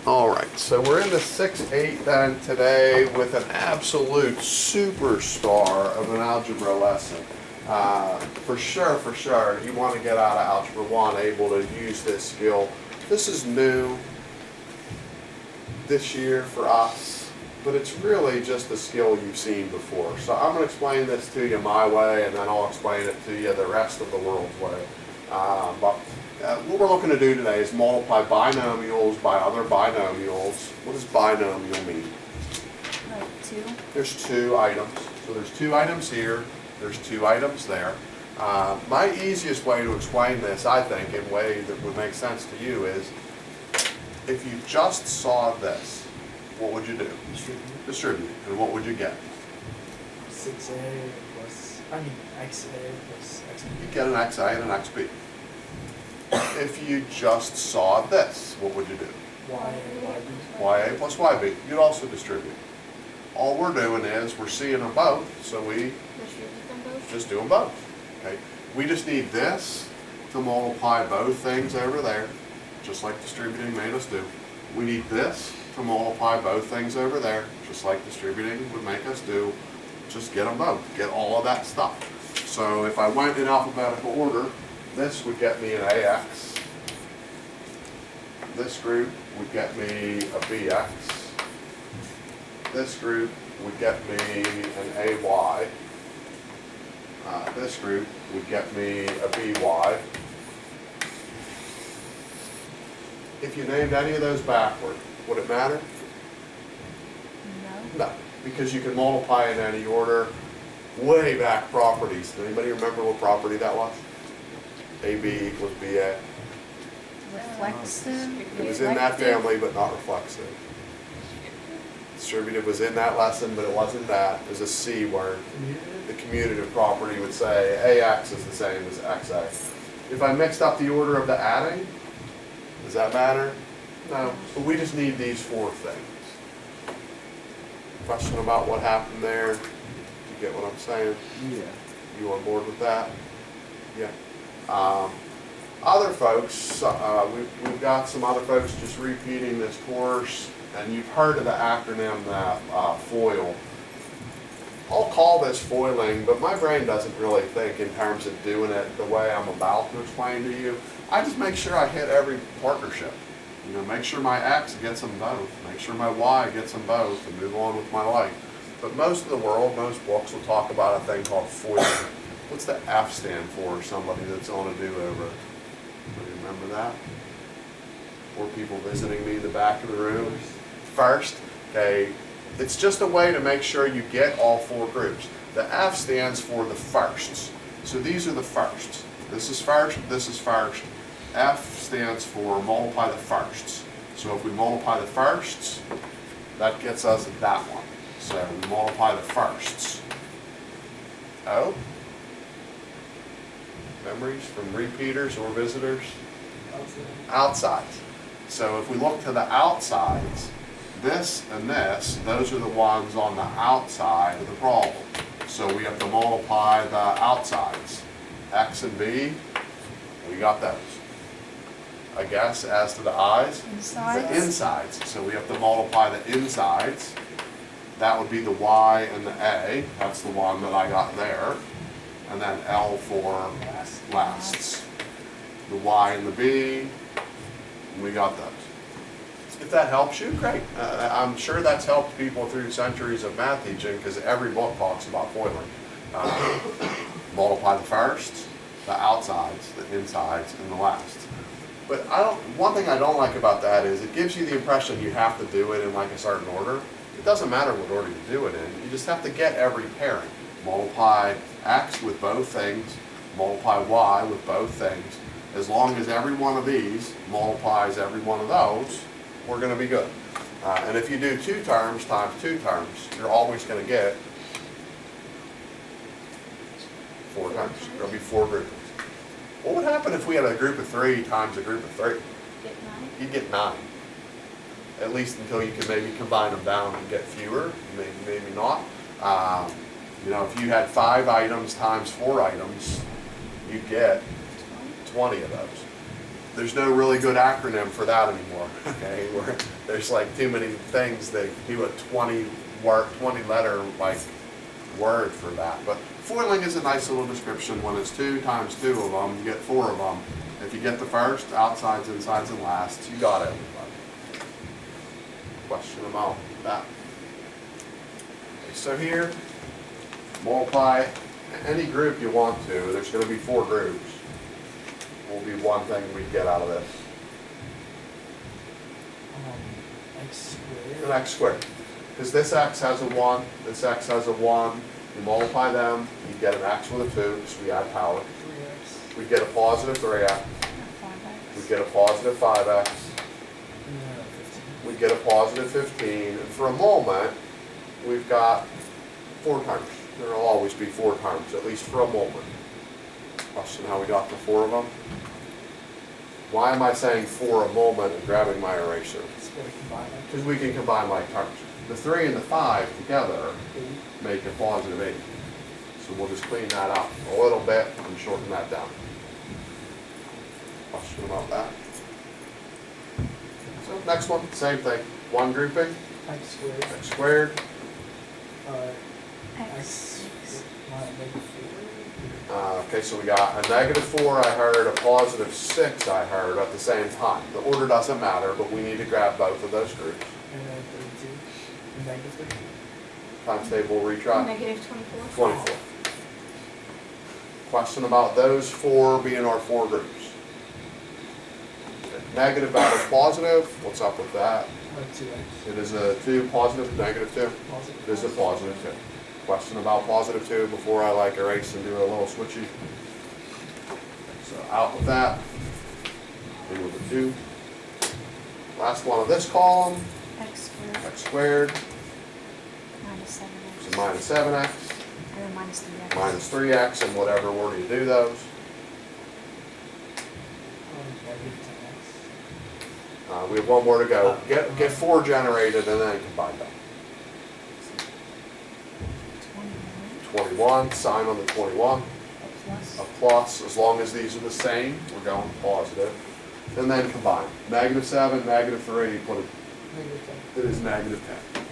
All right, so we're in the 6-8 then today with an absolute superstar of an algebra lesson. For sure, you want to get out of Algebra 1 able to use this skill. This is new this year for us, but it's really just a skill you've seen before. So I'm going to explain this to you my way, and then I'll explain it to you the rest of the world's way. What we're looking to do today is multiply binomials by other binomials. What does binomial mean? Like 2. There's 2 items. So there's 2 items here, there's 2 items there. My easiest way to explain this, I think, in a way that would make sense to you is, if you just saw this, what would you do? Distribute. And what would you get? 6a plus, xa plus xb. You get an xa and an xb. If you just saw this, what would you do? ya Ya plus yb. You'd also distribute. All we're doing is we're seeing them both, so we just do them both. Okay. We just need this to multiply both things over there, just like distributing made us do. We need this to multiply both things over there, just like distributing would make us do. Just get them both. Get all of that stuff. So if I went in alphabetical order, this would get me an AX. This group would get me a BX. This group would get me an AY. This group would get me a BY. If you named any of those backward, would it matter? No. No, because you can multiply in any order. Way back properties. Anybody remember what property that was? AB equals BA. Reflexive. It was in that family, but not reflexive. Distributive was in that lesson, but it wasn't that. It was a C word. The commutative property would say AX is the same as XA. If I mixed up the order of the adding, does that matter? No. But we just need these 4 things. Question about what happened there? You get what I'm saying? Yeah. You on board with that? Yeah. Other folks, we've got some other folks just repeating this course, and you've heard of the acronym FOIL. I'll call this foiling, but my brain doesn't really think in terms of doing it the way I'm about to explain to you. I just make sure I hit every partnership. You know, make sure my X gets them both, make sure my Y gets them both, and move on with my life. But most of the world, most books will talk about a thing called foiling. What's the F stand for? Somebody that's on a do-over. You remember that? 4 people visiting me in the back of the room. First, okay, it's just a way to make sure you get all 4 groups. The F stands for the firsts. So these are the firsts. This is first, this is first. F stands for multiply the firsts. So if we multiply the firsts, that gets us that one. So we multiply the firsts. O. Memories from repeaters or visitors? Outsides. So if we look to the outsides, this and this, those are the ones on the outside of the problem. So we have to multiply the outsides. X and B, we got those. I guess as to the I's, Insides. the insides. So we have to multiply the insides. That would be the Y and the A. That's the one that I got there. And then L for lasts. The Y and the B, we got those. If that helps you, great. I'm sure that's helped people through centuries of math teaching, because every book talks about foiling. Multiply the firsts, the outsides, the insides, and the lasts. But one thing I don't like about that is it gives you the impression you have to do it in like a certain order. It doesn't matter what order you do it in. You just have to get every pairing. Multiply X with both things, multiply Y with both things. As long as every one of these multiplies every one of those, we're going to be good. And if you do 2 terms times 2 terms, you're always going to get 4 terms. There'll be 4 groupings. What would happen if we had a group of 3 times a group of 3? Get 9. You'd get 9. At least until you can maybe combine them down and get fewer, maybe not. You know, if you had 5 items times 4 items, you'd get 20 of those. there's no really good acronym for that anymore, okay? Where there's like too many things, they do a 20 letter like word for that. But foiling is a nice little description. When it's 2 times 2 of them, you get 4 of them. If you get the first, outsides, insides, and lasts, you got everybody. Question about that. Okay, so here, multiply any group you want to. There's going to be 4 groups. Will be one thing we get out of this. X squared. An x squared. Because this x has a 1, this x has a 1. You multiply them, you get an x with a 2, because we add power. 3x. We get a positive 3x. 5x. We get a positive 5x. And 15. We get a positive 15. And for a moment, we've got 4 terms. There will always be 4 terms, at least for a moment. Question how we got to 4 of them. Why am I saying for a moment and grabbing my eraser? It's going to combine them. Because we can combine like terms. The 3 and the 5 together 8. make a positive 8. So we'll just clean that up a little bit and shorten that down. Question about that? So next one, same thing. One grouping, X squared. x squared. X negative 4. Okay, so we got a negative 4 I heard, a positive 6 I heard at the same time. The order doesn't matter, but we need to grab both of those groups. And then 32. And negative 3. Times table retry. Negative 24. 24. Question about those 4 being our 4 groups. Negative battles positive. What's up with that? 2x. It is a 2 positive, negative 2. Positive. It is a positive 2. Question about positive 2 before I like erase and do a little switchy. So out with that. In with the 2. Last one of this column, X squared. x squared, Minus 7x. so minus 7x, And then minus 3x. minus 3x, in whatever order you do those. Negative 10x. We have one more to go. Get 4 generated and then combine them. 21. 21, sign on the 21, A plus. a plus, as long as these are the same, we're going positive. And then combine. Negative 7, negative 3, put it, Negative it is negative 10.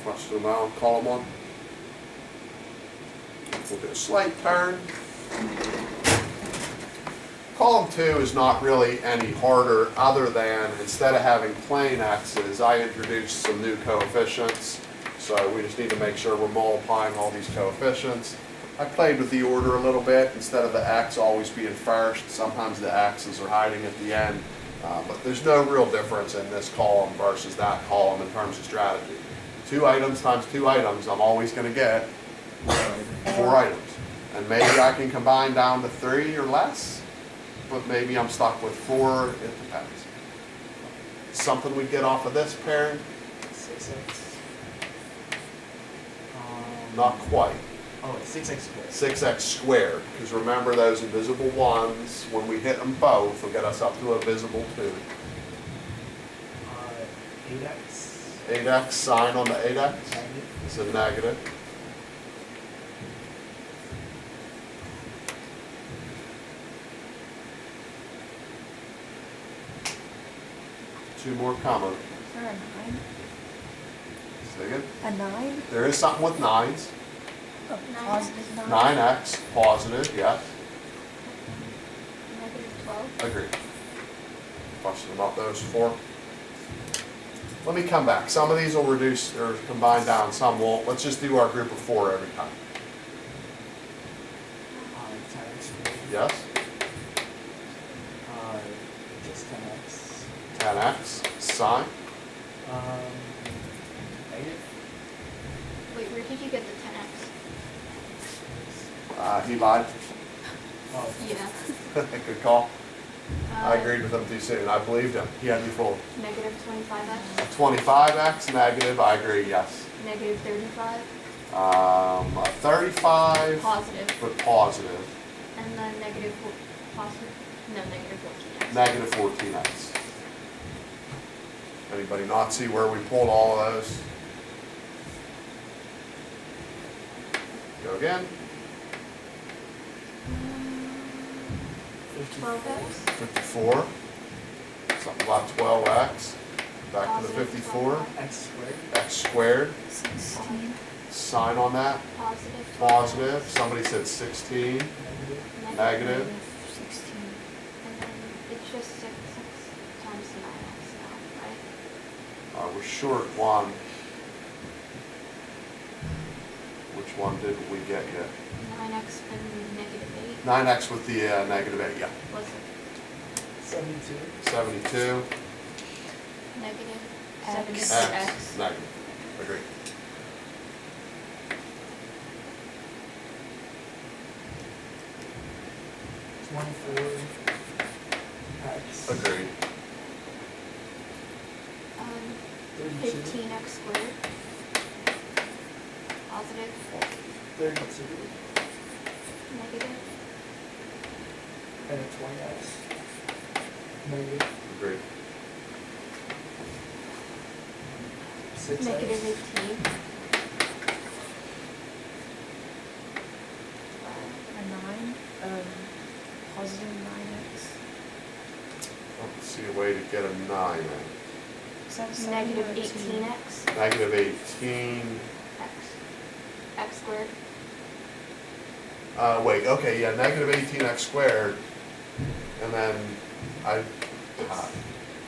Question now, column 1. We'll do a slight turn. Column 2 is not really any harder other than instead of having plain x's, I introduced some new coefficients. So we just need to make sure we're multiplying all these coefficients. I played with the order a little bit. Instead of the x always being first, sometimes the x's are hiding at the end. But there's no real difference in this column versus that column in terms of strategy. 2 items times 2 items, I'm always going to get 4 items. And maybe I can combine down to 3 or less, but maybe I'm stuck with 4, it depends. Something we get off of this pairing? 6x. Not quite. Oh, it's 6x squared. 6x squared, because remember those invisible ones, when we hit them both, will get us up to a visible 2. 8x. 8x, sign on the 8x, Negative. is a negative. Two more comma. Is there a 9? Say again? A 9? There is something with 9s. Oh, positive 9. 9x, positive, yes. Negative 12. Agreed. Question about those 4. Let me come back. Some of these will reduce or combine down, some won't. Let's just do our group of 4 every time. 10x squared. Yes? Just 10x. 10x, sign. Negative. Wait, where did you get the 10x? He lied. Oh, Yeah. Good call. I agreed with him too soon. I believed him. He had me fooled. Negative 25x. 25x, negative, I agree, yes. Negative 35. A 35, Positive. but positive. And then negative 4. Positive. No, negative 14x. Negative 14x. Anybody not see where we pulled all of those? Go again. 12x. 54. Something about 12x. Back to the 54. X squared. X squared. 16. Sign on that. Positive. Positive. Somebody said 16. Negative. Negative. 16. And then it's just 6 times 9x now, right? We're short one. Which one did we get yet? 9x and negative 8. 9x with the negative 8, yeah. Was it 72. 72. negative X. 72x? Negative. Agreed. X. Agreed. 32. 15x squared. Positive. 32. Negative. And a 20x. Negative. Agreed. 6x. Negative 18. A 9. Positive 9x. Let's see a way to get a 9 in. Is that a 7 Negative or a 2? 18x. Negative 18. X squared. Wait, okay, yeah, negative 18x squared. And then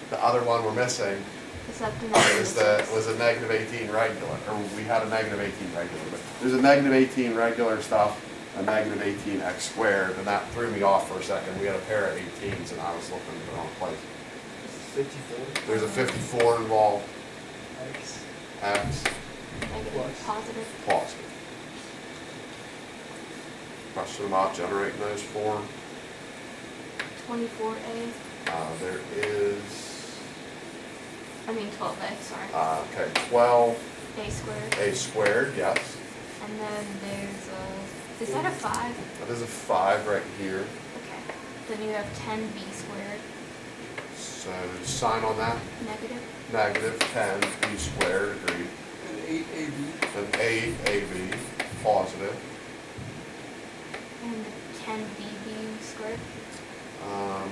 the other one we're missing Is that the negative was a negative 18 regular, or we had a negative 18 regular, but there's a negative 18 regular stuff, a negative 18x squared, and that threw me off for a second. We had a pair of 18s and I was looking in the wrong place. 54. There's a 54 involved, X. x, Negative. Plus. Positive. positive. Question about generating those four. 24a. There is, I mean 12a, sorry. okay, 12 A squared. a squared, yes. And then there's a, is that a 5? That is a 5 right here. Okay. Then you have 10b squared. So sign on that. Negative. Negative 10 b squared, agreed. And 8ab. Then 8 ab, positive. And 10bb squared.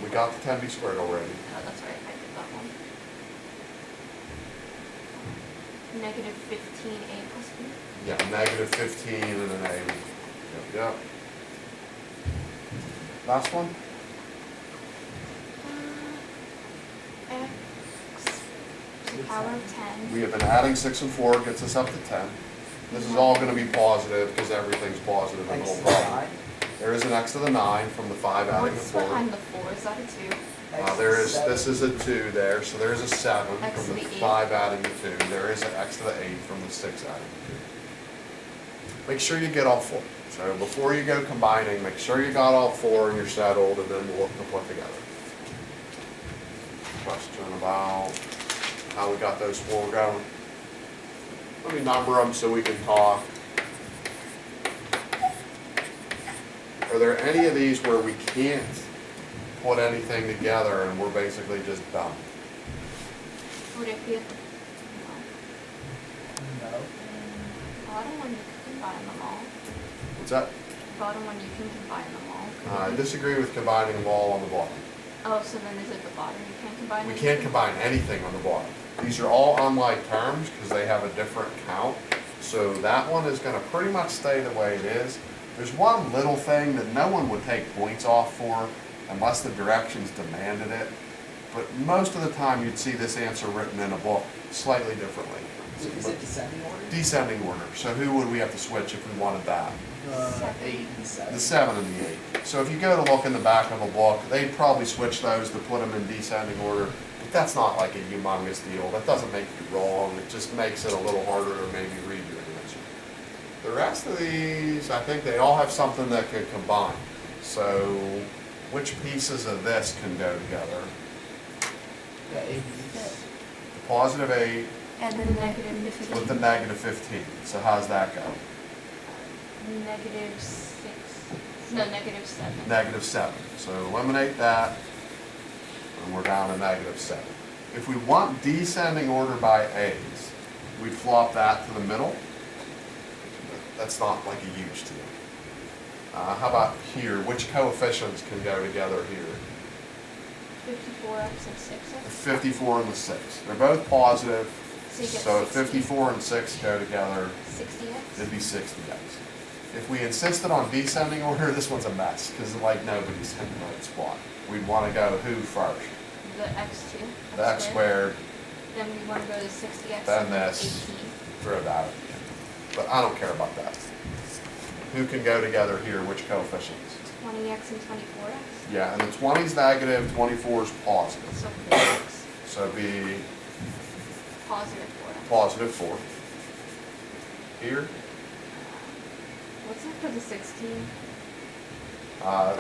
We got the 10b squared already. Oh, that's right, I did that one. Negative 15a plus b. Yeah, negative 15 and an a. Yep. Last one? X to the power of 10. We have been adding 6 and 4, gets us up to 10. This is all going to be positive because everything's positive in the X whole to the problem. 9. There is an x to the 9 from the 5 adding the What's 4. behind the 4? Is that a 2? X to There the is, 7. this is a 2 there, so there is a 7 X from to the the 8. 5 adding the 2. There is an x to the 8 from the 6 adding the 2. Make sure you get all 4. So before you go combining, make sure you got all 4 and you're settled, and then we'll look to put together. Question about how we got those 4 going. Let me number them so we can talk. Are there any of these where we can't put anything together and we're basically just done? Would it be at the No. bottom one you can combine them all? What's that? Bottom one you can combine them all. I disagree with combining them all on the bottom. Oh, so then is it the bottom you can't combine We them? can't combine anything on the bottom. These are all unlike terms because they have a different count. So that one is going to pretty much stay the way it is. There's one little thing that no one would take points off for unless the directions demanded it. But most of the time you'd see this answer written in a book slightly differently. Is it descending order? Descending order. So who would we have to switch if we wanted that? 8 and 7. The 7 and the 8. So if you go to look in the back of a book, they'd probably switch those to put them in descending order. But that's not like a humongous deal. That doesn't make you wrong. It just makes it a little harder to maybe read your answer. The rest of these, I think they all have something that could combine. So which pieces of this can go together? Yeah, AB. The positive 8 And then negative 15. with the negative 15. So how's that go? Negative 6. No, negative 7. Negative 7. So eliminate that, and we're down to negative 7. If we want descending order by A's, we'd flop that to the middle. That's not like a huge deal. How about here? Which coefficients can go together here? 54x and 6x. 54 and the 6. They're both positive, So you get so if 60. 54 and 6 go together, 60x. it'd be 60x. If we insisted on descending order, this one's a mess, because like nobody's in the right spot. We'd want to go who first? The x2. The x squared, Then we want to go to 60x then and this, 18. throw that at the end. But I don't care about that. Who can go together here, which coefficients? 20x and 24x. Yeah, and the 20 is negative, 24 is positive. So 4x. So it'd be Positive 4x. positive 4. Here, What's that for the 16?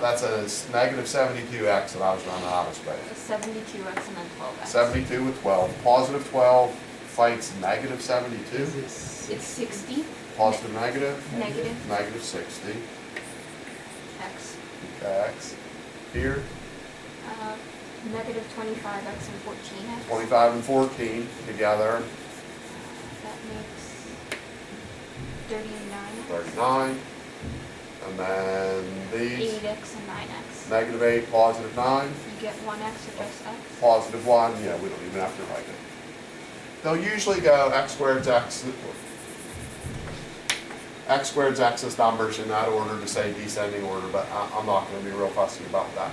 that's a negative 72x that I was running out of The space. 72x and then 12x. 72 with 12. Positive 12 fights negative 72. Is it six? It's 60. Positive negative, Negative negative 60. x. X. Here, Negative 25x and 14x. 25 and 14 together, That makes 39. 39. And then these, 8x and 9x. negative 8, positive 9. You get 1x or just x. Positive 1, yeah, we don't even have to write it. They'll usually go x squared's x's numbers in that order to say descending order, but I'm not going to be real fussy about that.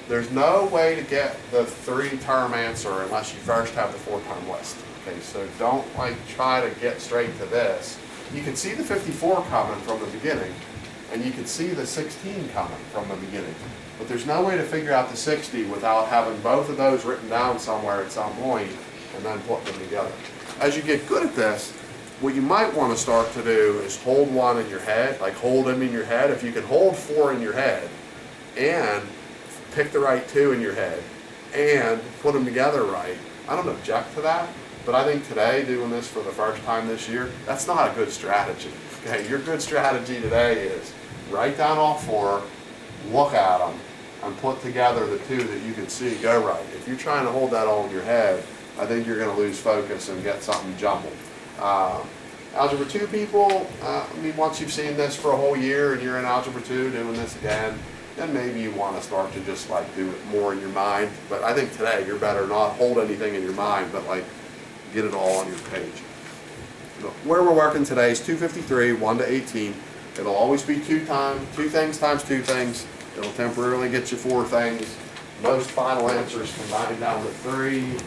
There's no way to get the 3-term answer unless you first have the 4-term list. Okay, so don't like try to get straight to this. You can see the 54 coming from the beginning, and you can see the 16 coming from the beginning. But there's no way to figure out the 60 without having both of those written down somewhere at some point and then putting them together. As you get good at this, what you might want to start to do is hold one in your head, like hold them in your head. If you can hold 4 in your head and pick the right 2 in your head and put them together right, I don't object to that. But I think today, doing this for the first time this year, that's not a good strategy. Okay, your good strategy today is write down all 4, look at them, and put together the 2 that you can see go right. If you're trying to hold that all in your head, I think you're going to lose focus and get something jumbled. Algebra 2 people, I mean, once you've seen this for a whole year and you're in Algebra 2 doing this again, then maybe you want to start to just like do it more in your mind. But I think today you're better not hold anything in your mind, but like get it all on your page. Where we're working today is 253, 1 to 18. It'll always be 2 things times 2 things. It'll temporarily get you 4 things. Most final answers combine down to 3.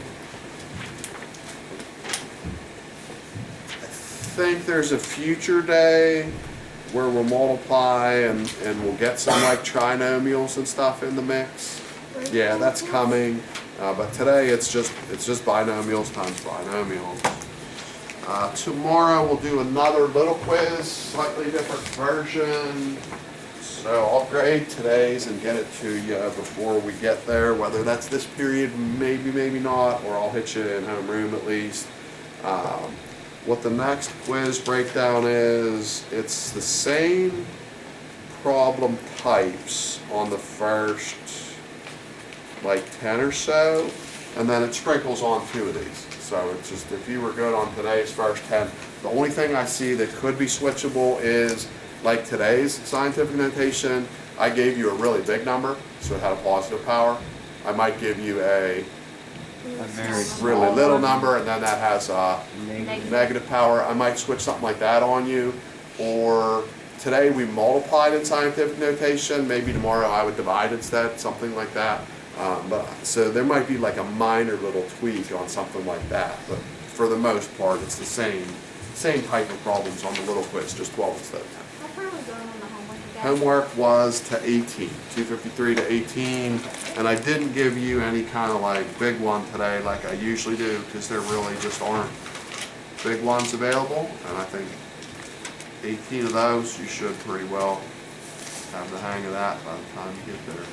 I think there's a future day where we'll multiply and we'll get some like trinomials and stuff in the mix. Yeah, that's coming. But today it's just binomials times binomials. Tomorrow we'll do another little quiz, slightly different version. So I'll grade today's and get it to you before we get there, whether that's this period, maybe, maybe not, or I'll hit you in homeroom at least. What the next quiz breakdown is, it's the same problem types on the first like 10 or so, and then it sprinkles on 2 of these. So it's just, if you were good on today's first 10, the only thing I see that could be switchable is like today's scientific notation. I gave you a really big number, so it had a positive power. I might give you a very really little number, and then that has a negative power. I might switch something like that on you. Or today we multiplied in scientific notation. Maybe tomorrow I would divide instead, something like that. So there might be like a minor little tweak on something like that. But for the most part, it's the same type of problems on the little quiz, just 12 instead of 10. How far are we going on the homework again? Homework was to 18, 253 to 18, and I didn't give you any kind of like big one today like I usually do, because there really just aren't big ones available, and I think 18 of those you should pretty well have the hang of that by the time you get there.